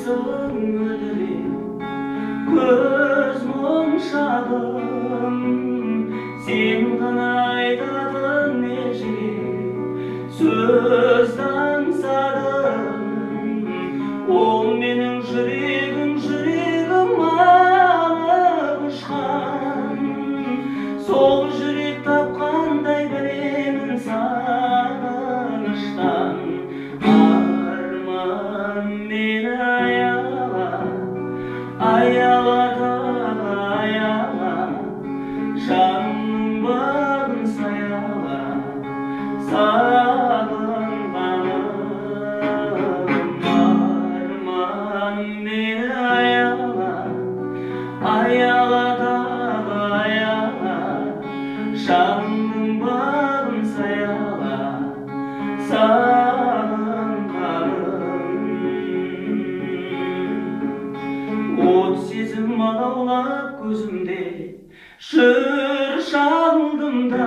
қайсың өлтірем көз моншағым, сен ғана айтатын ежелеп сөз аңсадым. Ол менің жүрегім, жүрегім алып ұшқан, сол жүрек тапқандай білемін сағыныштан. Арман мені аяла, аяла тағы аяла, жанның бағын саяла, сағынғаным. Арман мені аяла, аяла тағы аяла, жанның бағын саяла, сағынғаным. От сезім алаулап көзімде жүр шалдымдай,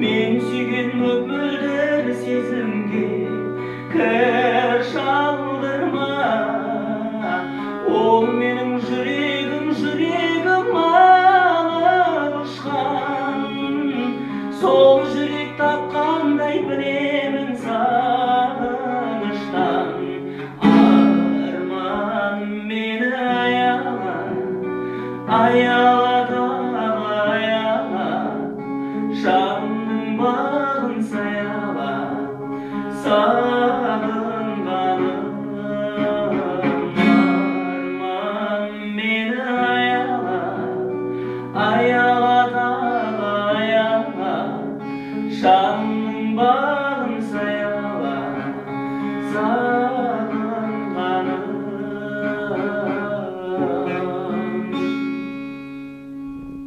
мен сүйген мөп-мөлдір сезімге кір шалдырма. Ол менің жүрегім, жүрегім алып ұшқан, сол жүрек тапқандай білемін сағыныштан. Арман мені аяла, аяла тағы аяла, жанның бағын саяла, сағынғаным. Арман мені аяла, аяла тағы аяла, жанның бағын саяла,